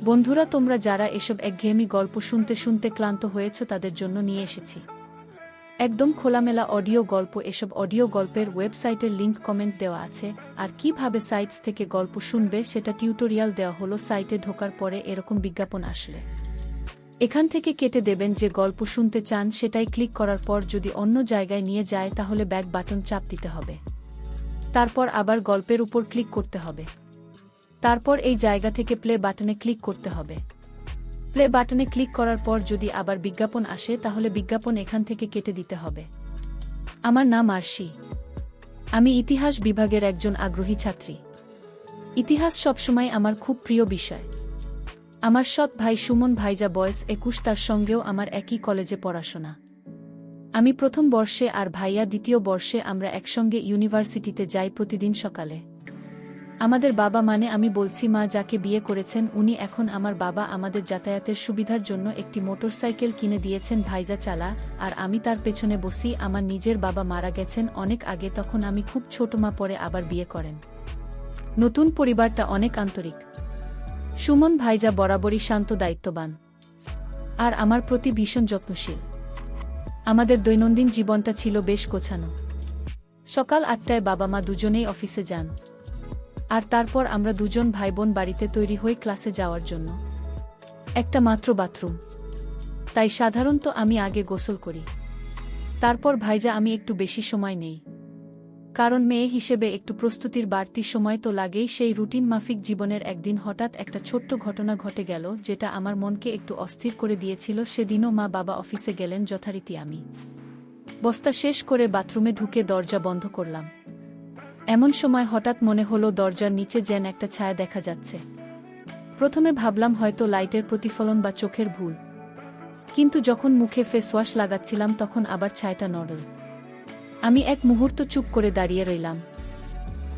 বন্ধুরা, তোমরা যারা এসব একঘেয়েমি গল্প শুনতে শুনতে ক্লান্ত হয়েছ তাদের জন্য নিয়ে এসেছি একদম খোলামেলা অডিও গল্প। এসব অডিও গল্পের ওয়েবসাইটের লিংক কমেন্ট দেওয়া আছে, আর কিভাবে সাইটস থেকে গল্প শুনবে সেটা টিউটোরিয়াল দেওয়া হলো। সাইটে ঢোকার পরে এরকম বিজ্ঞাপন আসলে এখান থেকে কেটে দেবেন। যে গল্প শুনতে চান সেটাই ক্লিক করার পর যদি অন্য জায়গায় নিয়ে যায় তাহলে ব্যাক বাটন চাপ দিতে হবে, তারপর আবার গল্পের উপর ক্লিক করতে হবে, তারপর এই জায়গা থেকে প্লে বাটনে ক্লিক করতে হবে। প্লে বাটনে ক্লিক করার পর যদি আবার বিজ্ঞাপন আসে তাহলে বিজ্ঞাপন এখান থেকে কেটে দিতে হবে। আমার নাম আরশি, আমি ইতিহাস বিভাগের একজন আগ্রহী ছাত্রী। ইতিহাস সবসময় আমার খুব প্রিয় বিষয়। আমার সৎ ভাই সুমন ভাইজা বয়স 21, তার সঙ্গেও আমার একই কলেজে পড়াশোনা। আমি প্রথম বর্ষে আর ভাইয়া দ্বিতীয় বর্ষে। আমরা একসঙ্গে ইউনিভার্সিটিতে যাই প্রতিদিন সকালে। আমাদের বাবা, মানে আমি বলছি মা, যাকে বিয়ে করেছেন উনি এখন আমার বাবা, আমাদের যাতায়াতের সুবিধার জন্য একটি মোটরসাইকেল কিনে দিয়েছেন। ভাইজা চালা আর আমি তার পেছনে বসি। আমার নিজের বাবা মারা গেছেন অনেক আগে, তখন আমি খুব ছোট। মা পরে আবার বিয়ে করেন। নতুন পরিবারটা অনেক আন্তরিক। সুমন ভাইজা বরাবরই শান্ত, দায়িত্ববান আর আমার প্রতি ভীষণ যত্নশীল। আমাদের দৈনন্দিন জীবনটা ছিল বেশ গোছানো। সকাল 8টায় বাবা মা দুজনেই অফিসে যান, আর তারপর আমরা দুজন ভাইবোন বাড়িতে তৈরি হই ক্লাসে যাওয়ার জন্য। একটা মাত্র বাথরুম, তাই সাধারণত আমি আগে গোসল করি, তারপর ভাইজা। আমি একটু বেশি সময় নেই, কারণ মেয়ে হিসেবে একটু প্রস্তুতির বাড়তি সময় তো লাগেই। সেই রুটিন মাফিক জীবনের একদিন হঠাৎ একটা ছোট্ট ঘটনা ঘটে গেল, যেটা আমার মনকে একটু অস্থির করে দিয়েছিল। সেদিনও মা বাবা অফিসে গেলেন যথারীতি। আমি বস্তা শেষ করে বাথরুমে ঢুকে দরজা বন্ধ করলাম। এমন সময় হঠাৎ মনে হলো দরজার নিচে যেন একটা ছায়া দেখা যাচ্ছে। প্রথমে ভাবলাম হয়তো লাইটের প্রতিফলন বা চোখের ভুল, কিন্তু যখন মুখে ফেস ওয়াশ লাগাচ্ছিলাম তখন আবার ছায়াটা নড়ল। আমি এক মুহূর্ত চুপ করে দাঁড়িয়ে রইলাম।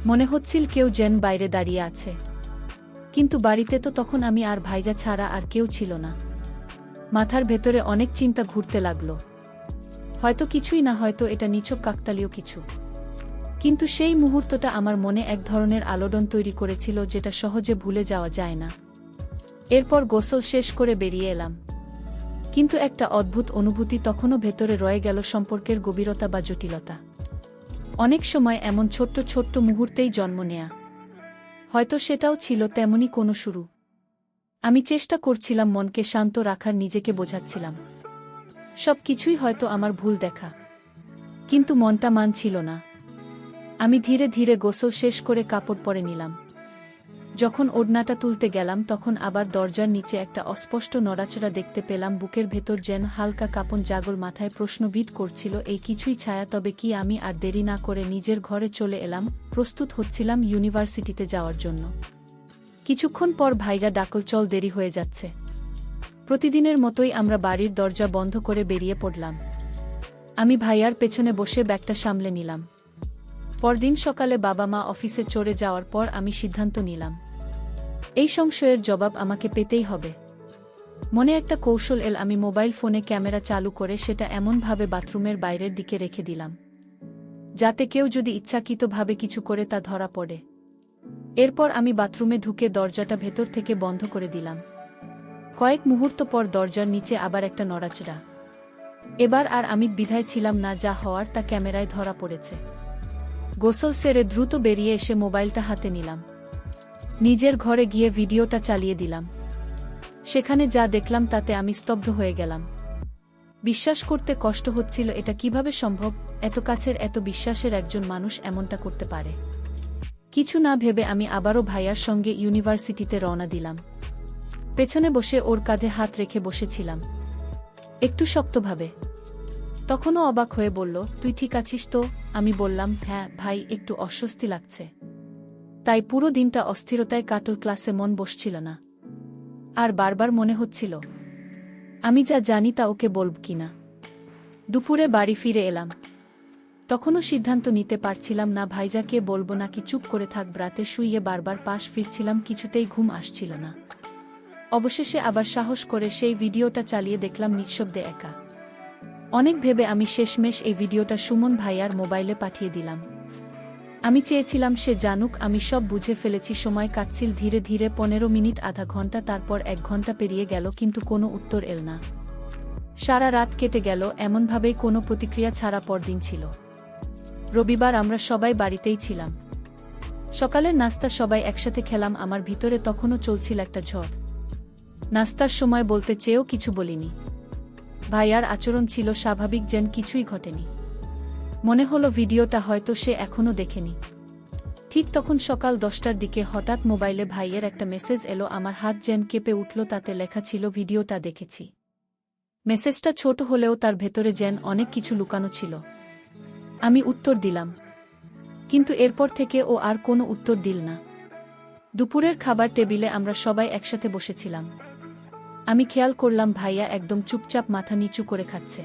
মনে হচ্ছিল কেউ যেন বাইরে দাঁড়িয়ে আছে, কিন্তু বাড়িতে তো তখন আমি আর ভাইজা ছাড়া আর কেউ ছিল না। মাথার ভেতরে অনেক চিন্তা ঘুরতে লাগলো। হয়তো কিছুই না, হয়তো এটা নিছক কাকতালীয় কিছু। কিন্তু সেই মুহূর্তটা আমার মনে এক ধরনের আলোড়ন তৈরি করেছিল, যেটা সহজে ভুলে যাওয়া যায় না। এরপর গোসল শেষ করে বেরিয়ে এলাম, কিন্তু একটা অদ্ভুত অনুভূতি তখনও ভেতরে রয়ে গেল, সম্পর্কের গভীরতা বা জটিলতা। অনেক সময় এমন ছোট্ট ছোট্ট মুহূর্তেই জন্ম নেয়া। হয়তো সেটাও ছিল তেমনই কোনো শুরু। আমি চেষ্টা করছিলাম মনকে শান্ত রাখার, নিজেকে বোঝাচ্ছিলাম সব কিছুই হয়তো আমার ভুল দেখা, কিন্তু মনটা মানছিল না। আমি ধীরে ধীরে গোসল শেষ করে কাপড় পরে নিলাম। যখন ওড়নাটা তুলতে গেলাম তখন আবার দরজার নিচে একটা অস্পষ্ট নড়াচড়া দেখতে পেলাম। বুকের ভেতর যেন হালকা কাঁপন জাগল, মাথায় প্রশ্ন বিট করছিল, এই কিছুই ছায়া তবে কি? আমি আর দেরি না করে নিজের ঘরে চলে এলাম। প্রস্তুত হচ্ছিলাম ইউনিভার্সিটিতে যাওয়ার জন্য। কিছুক্ষণ পর ভাইরা ডাকল, চল, দেরি হয়ে যাচ্ছে। প্রতিদিনের মতোই আমরা বাড়ির দরজা বন্ধ করে বেরিয়ে পড়লাম। আমি ভাইয়ার পেছনে বসে ব্যাগটা সামলে নিলাম। পরদিন সকালে বাবা মা অফিসে চলে যাওয়ার পর আমি সিদ্ধান্ত নিলাম, এই সংশয়ের জবাব আমাকে পেতেই হবে। মনে একটা কৌশল এল। আমি মোবাইল ফোনে ক্যামেরা চালু করে সেটা এমনভাবে বাথরুমের বাইরের দিকে রেখে দিলাম, যাতে কেউ যদি ইচ্ছাকৃতভাবে কিছু করে তা ধরা পড়ে। এরপর আমি বাথরুমে ঢুকে দরজাটা ভেতর থেকে বন্ধ করে দিলাম। কয়েক মুহূর্ত পর দরজার নিচে আবার একটা নড়াচড়া। এবার আর আমি দ্বিধায় ছিলাম না, যা হওয়ার তা ক্যামেরায় ধরা পড়েছে। গোসল সেরে দ্রুত বেরিয়ে এসে মোবাইলটা হাতে নিলাম। নিজের ঘরে গিয়ে ভিডিওটা চালিয়ে দিলাম। সেখানে যা দেখলাম তাতে আমি স্তব্ধ হয়ে গেলাম। বিশ্বাস করতে কষ্ট হচ্ছিল, এটা কিভাবে সম্ভব? এত কাছের, এত বিশ্বাসের একজন মানুষ এমনটা করতে পারে। কিছু না ভেবে আমি আবারও ভাইয়ার সঙ্গে ইউনিভার্সিটিতে রওনা দিলাম। পেছনে বসে ওর কাঁধে হাত রেখে বসেছিলাম, একটু শক্তভাবে। তখনও অবাক হয়ে বলল, তুই ঠিক আছিস তো? আমি বললাম, হ্যাঁ ভাই, একটু অস্বস্তি লাগছে। তাই পুরো দিনটা অস্থিরতায় কাটল। ক্লাসে মন বসছিল না, আর বারবার মনে হচ্ছিল আমি যা জানি তা ওকে বলব কিনা। দুপুরে বাড়ি ফিরে এলাম। তখনও সিদ্ধান্ত নিতে পারছিলাম না, ভাইজাকে বলবো নাকি চুপ করে থাকব। রাতে শুইয়ে বারবার পাশ ফিরছিলাম, কিছুতেই ঘুম আসছিল না। অবশেষে আবার সাহস করে সেই ভিডিওটা চালিয়ে দেখলাম নিঃশব্দে একা। অনেক ভেবে আমি শেষমেশ এই ভিডিওটা সুমন ভাইয়ার মোবাইলে পাঠিয়ে দিলাম। আমি চেয়েছিলাম সে জানুক আমি সব বুঝে ফেলেছি। সময় কাটছিল ধীরে ধীরে, 15 মিনিট, আধা ঘন্টা, তারপর 1 ঘন্টা পেরিয়ে গেল, কিন্তু কোনো উত্তর এল না। সারা রাত কেটে গেল এমনভাবেই, কোনো প্রতিক্রিয়া ছাড়া। পরদিন ছিল রবিবার, আমরা সবাই বাড়িতেই ছিলাম। সকালের নাস্তা সবাই একসাথে খেলাম। আমার ভিতরে তখনও চলছিল একটা ঝড়। নাস্তার সময় বলতে চেয়েও কিছু বলিনি। ভাইয়ার আচরণ ছিল স্বাভাবিক, যেন কিছুই ঘটেনি। মনে হলো ভিডিওটা হয়তো সে এখনও দেখেনি। ঠিক তখন সকাল 10টার দিকে হঠাৎ মোবাইলে ভাইয়ের একটা মেসেজ এলো। আমার হাত যেন কেঁপে উঠল। তাতে লেখা ছিল, ভিডিওটা দেখেছি। মেসেজটা ছোট হলেও তার ভেতরে যেন অনেক কিছু লুকানো ছিল। আমি উত্তর দিলাম, কিন্তু এরপর থেকে ও আর কোনো উত্তর দিল না। দুপুরের খাবার টেবিলে আমরা সবাই একসাথে বসেছিলাম। আমি খেয়াল করলাম ভাইয়া একদম চুপচাপ মাথা নিচু করে খাচ্ছে।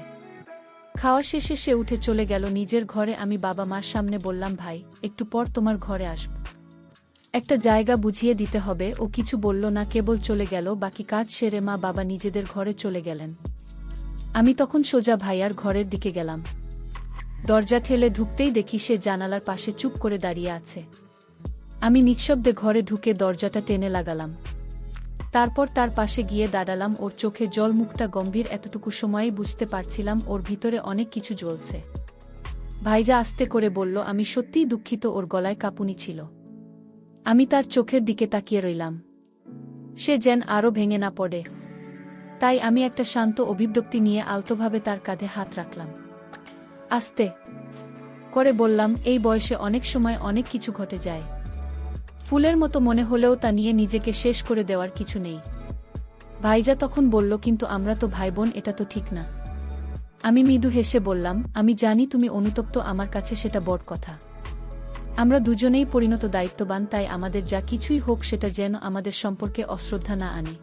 খাওয়া শেষে সে উঠে চলে গেল নিজের ঘরে। আমি বাবা মার সামনে বললাম, ভাই, একটু পর তোমার ঘরে আসব, একটা জায়গা বুঝিয়ে দিতে হবে। ও কিছু বলল না, কেবল চলে গেল। বাকি কাজ সেরে মা বাবা নিজেদের ঘরে চলে গেলেন। আমি তখন সোজা ভাইয়ার ঘরের দিকে গেলাম। দরজা ঠেলে ঢুকতেই দেখি সে জানালার পাশে চুপ করে দাঁড়িয়ে আছে। আমি নিঃশব্দে ঘরে ঢুকে দরজাটা টেনে লাগালাম। তারপর তার পাশে গিয়ে দাঁড়ালাম। ওর চোখে জল, মুখটা গম্ভীর। এতটুকু সময়েই বুঝতে পারছিলাম ওর ভিতরে অনেক কিছু জ্বলছে। ভাইজা আস্তে করে বলল, আমি সত্যিই দুঃখিত। ওর গলায় কাঁপুনি ছিল। আমি তার চোখের দিকে তাকিয়ে রইলাম, সে যেন আরও ভেঙে না পড়ে। তাই আমি একটা শান্ত অভিব্যক্তি নিয়ে আলতোভাবে তার কাঁধে হাত রাখলাম। আস্তে করে বললাম, এই বয়সে অনেক সময় অনেক কিছু ঘটে যায়। ফুলের মতো মনে হলেও তা নিয়ে নিজেকে শেষ করে দেওয়ার কিছু নেই। ভাইজা তখন বলল, কিন্তু আমরা তো ভাই বোন, এটা তো ঠিক না। আমি মৃদু হেসে বললাম, আমি জানি তুমি অনুতপ্ত, আমার কাছে সেটা বড় কথা। আমরা দুজনেই পরিণত দায়িত্ববান, তাই আমাদের যা কিছুই হোক সেটা যেন আমাদের সম্পর্কে অশ্রদ্ধা না আনে।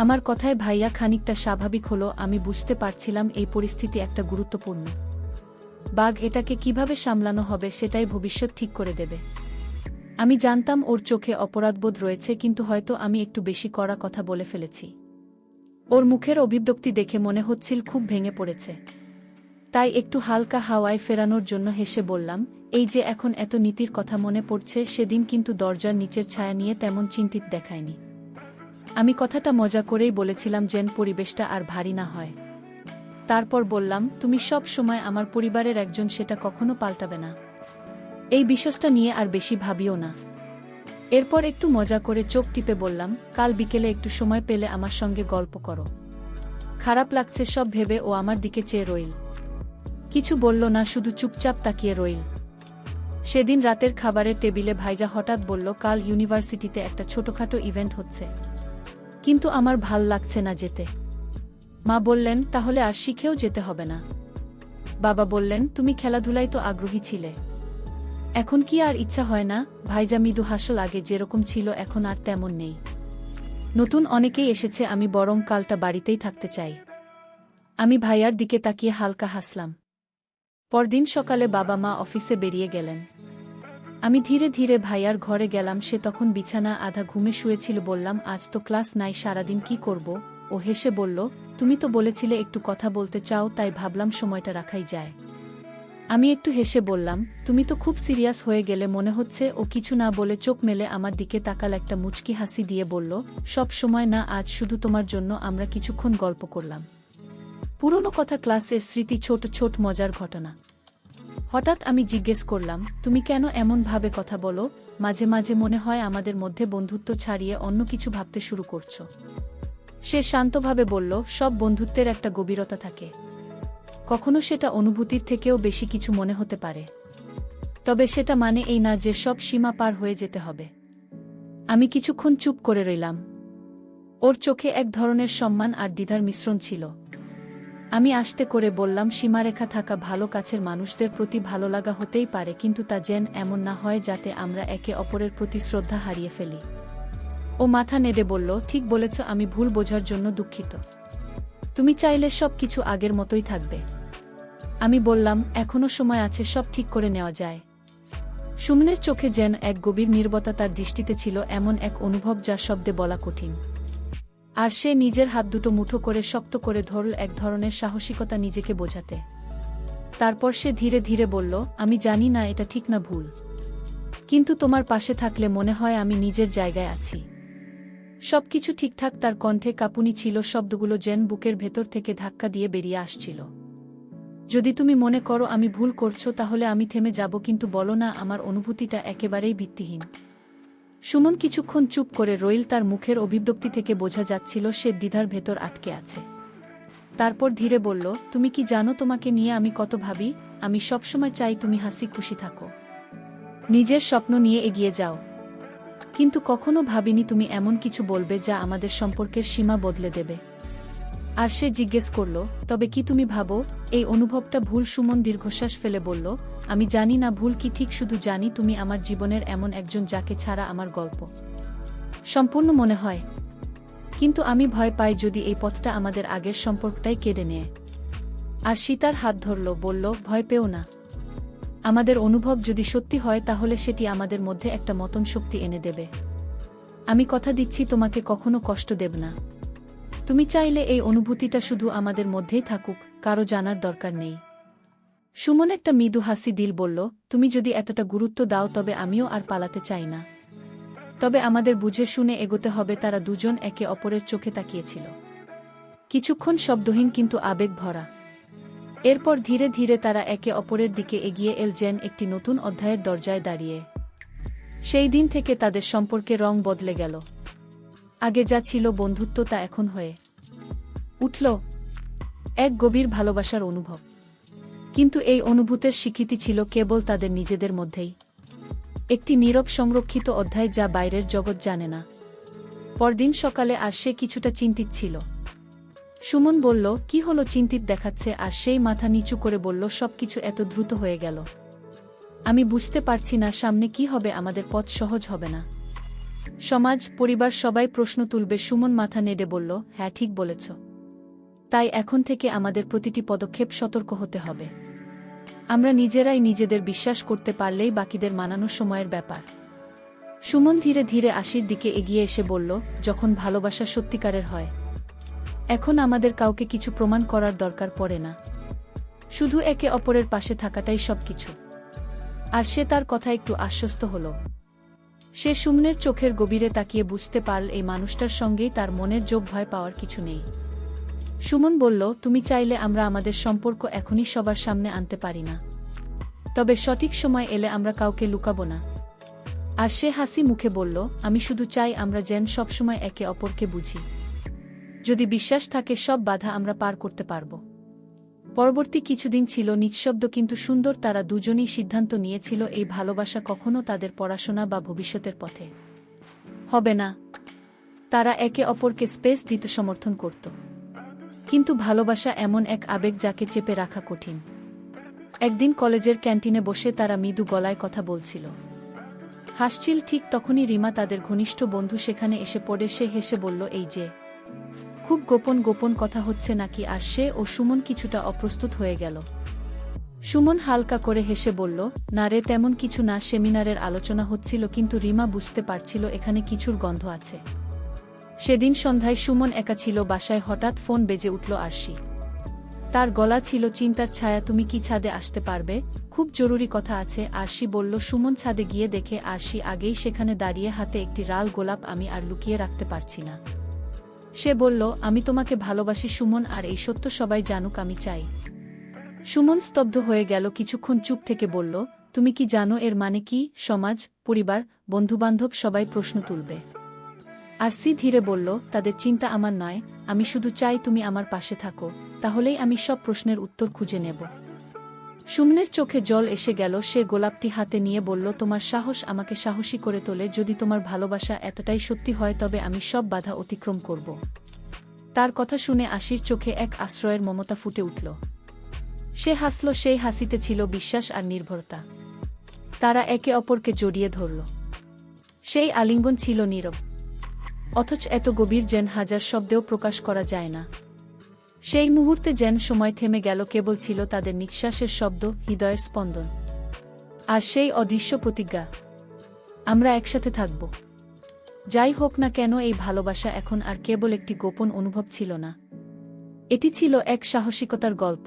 আমার কথায় ভাইয়া খানিকটা স্বাভাবিক হলো। আমি বুঝতে পারছিলাম এই পরিস্থিতি একটা গুরুত্বপূর্ণ বাঘ। এটাকে কিভাবে সামলানো হবে সেটাই ভবিষ্যৎ ঠিক করে দেবে। আমি জানতাম ওর চোখে অপরাধবোধ রয়েছে, কিন্তু হয়তো আমি একটু বেশি কড়া কথা বলে ফেলেছি। ওর মুখের অভিব্যক্তি দেখে মনে হচ্ছিল খুব ভেঙে পড়েছে। তাই একটু হালকা হাওয়ায় ফেরানোর জন্য হেসে বললাম, এই যে এখন এত নীতির কথা মনে পড়ছে, সেদিন কিন্তু দরজার নিচের ছায়া নিয়ে তেমন চিন্তিত দেখায়নি। আমি কথাটা মজা করেই বলেছিলাম যেন পরিবেশটা আর ভারী না হয়। তারপর বললাম, তুমি সব সময় আমার পরিবারের একজন, সেটা কখনো পাল্টাবে না। এই বিষয়টা নিয়ে আর বেশি ভাবিও না। এরপর একটু মজা করে চোখ টিপে বললাম, কাল বিকেলে একটু সময় পেলে আমার সঙ্গে গল্প করো। খারাপ লাগছে সব ভেবে ও আমার দিকে চেয়ে রইল। কিছু বলল না, শুধু চুপচাপ তাকিয়ে রইল। সেদিন রাতের খাবারের টেবিলে ভাইজা হঠাৎ বলল, কাল ইউনিভার্সিটিতে একটা ছোটখাটো ইভেন্ট হচ্ছে, কিন্তু আমার ভাল লাগছে না যেতে। মা বললেন, তাহলে আর শিখেও যেতে হবে না। বাবা বললেন, তুমি খেলাধুলায় তো আগ্রহী ছিলে, এখন কি আর ইচ্ছা হয় না? ভাইজা মৃদু হাসল, আগে যেরকম ছিল এখন আর তেমন নেই। নতুন অনেকেই এসেছে, আমি বরং কালটা বাড়িতেই থাকতে চাই। আমি ভাইয়ার দিকে তাকিয়ে হালকা হাসলাম। পরদিন সকালে বাবা মা অফিসে বেরিয়ে গেলেন। আমি ধীরে ধীরে ভাইয়ার ঘরে গেলাম। সে তখন বিছানা আধা ঘুমে শুয়েছিল। বললাম, আজ তো ক্লাস নাই, সারাদিন কি করব? ও হেসে বলল, তুমি তো বলেছিলে একটু কথা বলতে চাও, তাই ভাবলাম সময়টা রাখাই যায়। আমি একটু হেসে বললাম, তুমি তো খুব সিরিয়াস হয়ে গেলে মনে হচ্ছে। ও কিছু না বলে চোখ মেলে আমার দিকে তাকাল, একটা মুচকি হাসি দিয়ে বলল, সব সময় না, আজ শুধু তোমার জন্য। আমরা কিছুক্ষণ গল্প করলাম, পুরনো কথা, ক্লাসের স্মৃতি, ছোট ছোট মজার ঘটনা। হঠাৎ আমি জিজ্ঞেস করলাম, তুমি কেন এমন ভাবে কথা বলো? মাঝে মাঝে মনে হয় আমাদের মধ্যে বন্ধুত্ব ছাড়িয়ে অন্য কিছু ভাবতে শুরু করছো। সে শান্তভাবে বলল, সব বন্ধুত্বের একটা গভীরতা থাকে, কখনো সেটা অনুভূতির থেকেও বেশি কিছু মনে হতে পারে। তবে সেটা মানে এই না যে সব সীমা পার হয়ে যেতে হবে। আমি কিছুক্ষণ চুপ করে রইলাম। ওর চোখে এক ধরনের সম্মান আর দ্বিধার মিশ্রণ ছিল। আমি আস্তে করে বললাম, সীমারেখা থাকা ভালো, কাছের মানুষদের প্রতি ভালো লাগা হতেই পারে, কিন্তু তা যেন এমন না হয় যাতে আমরা একে অপরের প্রতি শ্রদ্ধা হারিয়ে ফেলি। ও মাথা নেড়ে বলল, ঠিক বলেছ, আমি ভুল বোঝার জন্য দুঃখিত। তুমি চাইলে সব কিছু আগের মতোই থাকবে। আমি বললাম, এখনো সময় আছে, সব ঠিক করে নেওয়া যায়। সুমনের চোখে যেন এক গভীর নীরবতা, তার দৃষ্টিতে ছিল এমন এক অনুভব যা শব্দে বলা কঠিন। আর সে নিজের হাত দুটো মুঠো করে শক্ত করে ধরল, এক ধরনের সাহসিকতা নিজেকে বোঝাতে। তারপর সে ধীরে ধীরে বলল, আমি জানি না এটা ঠিক না ভুল, কিন্তু তোমার পাশে থাকলে মনে হয় আমি নিজের জায়গায় আছি। সবকিছু ঠিকঠাক। তার কণ্ঠে কাঁপুনি ছিল, শব্দগুলো যেন বুকের ভেতর থেকে ধাক্কা দিয়ে বেরিয়ে আসছিল। যদি তুমি মনে করো আমি ভুল করছো তাহলে আমি থেমে যাব, কিন্তু বলো না আমার অনুভূতিটা একেবারেই ভিত্তিহীন। সুমন কিছুক্ষণ চুপ করে রইল। তার মুখের অভিব্যক্তি থেকে বোঝা যাচ্ছিল সে দ্বিধার ভেতর আটকে আছে। তারপর ধীরে বলল, তুমি কি জানো তোমাকে নিয়ে আমি কত ভাবি? আমি সবসময় চাই তুমি হাসি খুশি থাকো, নিজের স্বপ্ন নিয়ে এগিয়ে যাও। কিন্তু কখনো ভাবিনি তুমি এমন কিছু বলবে যা আমাদের সম্পর্কের সীমা বদলে দেবে। আর সে জিজ্ঞেস করল, তবে কি তুমি ভাবো এই অনুভবটা ভুল? সুমন দীর্ঘশ্বাস ফেলে বলল, আমি জানি না ভুল কি ঠিক, শুধু জানি তুমি আমার জীবনের এমন একজন যাকে ছাড়া আমার গল্প সম্পূর্ণ মনে হয়। কিন্তু আমি ভয় পাই যদি এই পথটা আমাদের আগের সম্পর্কটাই কেড়ে নেয়। আর সীতার হাত ধরল, বলল, ভয় পেও না। আমাদের অনুভব যদি সত্যি হয় তাহলে সেটি আমাদের মধ্যে একটা মতন শক্তি এনে দেবে। আমি কথা দিচ্ছি তোমাকে কখনো কষ্ট দেব না। তুমি চাইলে এই অনুভূতিটা শুধু আমাদের মধ্যেই থাকুক, কারো জানার দরকার নেই। সুমন একটা মৃদু হাসি দিল, বলল, তুমি যদি এতটা গুরুত্ব দাও তবে আমিও আর পালাতে চাই না। তবে আমাদের বুঝে শুনে এগোতে হবে। তারা দুজন একে অপরের চোখে তাকিয়েছিল, কিছুক্ষণ শব্দহীন কিন্তু আবেগ ভরা। এরপর ধীরে ধীরে তারা একে অপরের দিকে এগিয়ে এল, যেন একটি নতুন অধ্যায়ের দরজায় দাঁড়িয়ে। সেই দিন থেকে তাদের সম্পর্কে রং বদলে গেল। আগে যা ছিল বন্ধুত্ব তা এখন হয়ে উঠল এক গভীর ভালোবাসার অনুভব। কিন্তু এই অনুভূতির স্বীকৃতি ছিল কেবল তাদের নিজেদের মধ্যেই, একটি নীরব সংরক্ষিত অধ্যায় যা বাইরের জগৎ জানে না। পরদিন সকালে আর সে কিছুটা চিন্তিত ছিল। সুমন বলল, কি হলো? চিন্তিত দেখাচ্ছে। আর সেই মাথা নিচু করে বলল, সবকিছু এত দ্রুত হয়ে গেল, আমি বুঝতে পারছি না সামনে কি হবে। আমাদের পথ সহজ হবে না। সমাজ, পরিবার সবাই প্রশ্ন তুলবে। সুমন মাথা নেড়ে বলল, হ্যাঁ ঠিক বলেছ। তাই এখন থেকে আমাদের প্রতিটি পদক্ষেপ সতর্ক হতে হবে। আমরা নিজেরাই নিজেদের বিশ্বাস করতে পারলেই বাকিদের মানানো সময়ের ব্যাপার। সুমন ধীরে ধীরে আশির দিকে এগিয়ে এসে বলল, যখন ভালোবাসা সত্যিকারের হয় এখন আমাদের কাউকে কিছু প্রমাণ করার দরকার পড়ে না। শুধু একে অপরের পাশে থাকাটাই সবকিছু। আর সে তার কথা একটু আশ্বস্ত হল। সে সুমনের চোখের গভীরে তাকিয়ে বুঝতে পারল এই মানুষটার সঙ্গেই তার মনের যোগ, ভয় পাওয়ার কিছু নেই। সুমন বলল, তুমি চাইলে আমরা আমাদের সম্পর্ক এখনই সবার সামনে আনতে পারি না, তবে সঠিক সময় এলে আমরা কাউকে লুকাবো না। আর সে হাসি মুখে বলল, আমি শুধু চাই আমরা যেন সবসময় একে অপরকে বুঝি। যদি বিশ্বাস থাকে সব বাধা আমরা পার করতে পারব। পরবর্তী কিছুদিন ছিল নিঃশব্দ কিন্তু সুন্দর। তারা দুজনেই সিদ্ধান্ত নিয়েছিল এই ভালোবাসা কখনো তাদের পড়াশোনা বা ভবিষ্যতের পথে হবে না। তারা একে অপরকে স্পেস দিতে সমর্থন করত। কিন্তু ভালোবাসা এমন এক আবেগ যাকে চেপে রাখা কঠিন। একদিন কলেজের ক্যান্টিনে বসে তারা মৃদু গলায় কথা বলছিল, হাসছিল। ঠিক তখনই রিমা, তাদের ঘনিষ্ঠ বন্ধু, সেখানে এসে পড়ে। সে হেসে বলল, এই যে খুব গোপন গোপন কথা হচ্ছে নাকি? আর সে ও সুমন কিছুটা অপ্রস্তুত হয়ে গেল। সুমন হালকা করে হেসে বলল, না রে, তেমন কিছু না, সেমিনারের আলোচনা হচ্ছিল। কিন্তু রিমা বুঝতে পারছিল এখানে কিছুর গন্ধ আছে। সেদিন সন্ধ্যায় সুমন একা ছিল বাসায়। হঠাৎ ফোন বেজে উঠল আরশি। তার গলা ছিল চিন্তার ছায়া। তুমি কি ছাদে আসতে পারবে? খুব জরুরি কথা আছে। আরশি বলল। সুমন ছাদে গিয়ে দেখে আরশি আগেই সেখানে দাঁড়িয়ে, হাতে একটি লাল গোলাপ। আমি আর লুকিয়ে রাখতে পারছি না। সে বলল, আমি তোমাকে ভালোবাসি সুমন, আর এই সত্য সবাই জানুক আমি চাই। সুমন স্তব্ধ হয়ে গেল। কিছুক্ষণ চুপ থেকে বলল, তুমি কি জানো এর মানে কি? সমাজ, পরিবার, বন্ধুবান্ধব সবাই প্রশ্ন তুলবে। আরশি ধীরে বলল, তাদের চিন্তা আমার নয়। আমি শুধু চাই তুমি আমার পাশে থাকো, তাহলেই আমি সব প্রশ্নের উত্তর খুঁজে নেব। সুমনের চোখে জল এসে গেল। সে গোলাপটি হাতে নিয়ে বলল, তোমার সাহস আমাকে সাহসী করে তোলে। যদি তোমার ভালোবাসা এতটাই সত্যি হয় তবে আমি সব বাধা অতিক্রম করব। তার কথা শুনে আশির চোখে এক আশ্রয়ের মমতা ফুটে উঠল। সে হাসল। সেই হাসিতে ছিল বিশ্বাস আর নির্ভরতা। তারা একে অপরকে জড়িয়ে ধরল। সেই আলিঙ্গন ছিল নীরব, অথচ এত গভীর যেন হাজার শব্দেও প্রকাশ করা যায় না। সেই মুহূর্তে যেন সময় থেমে গেল। কেবল ছিল তাদের নিঃশ্বাসের শব্দ, হৃদয়ের স্পন্দন, আর সেই অদৃশ্য প্রতিজ্ঞা, আমরা একসাথে থাকব। যাই হোক না কেন। এই ভালোবাসা এখন আর কেবল একটি গোপন অনুভব ছিল না, এটি ছিল এক সাহসিকতার গল্প,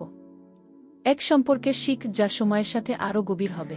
এক সম্পর্কের শিক যা সময়ের সাথে আরও গভীর হবে।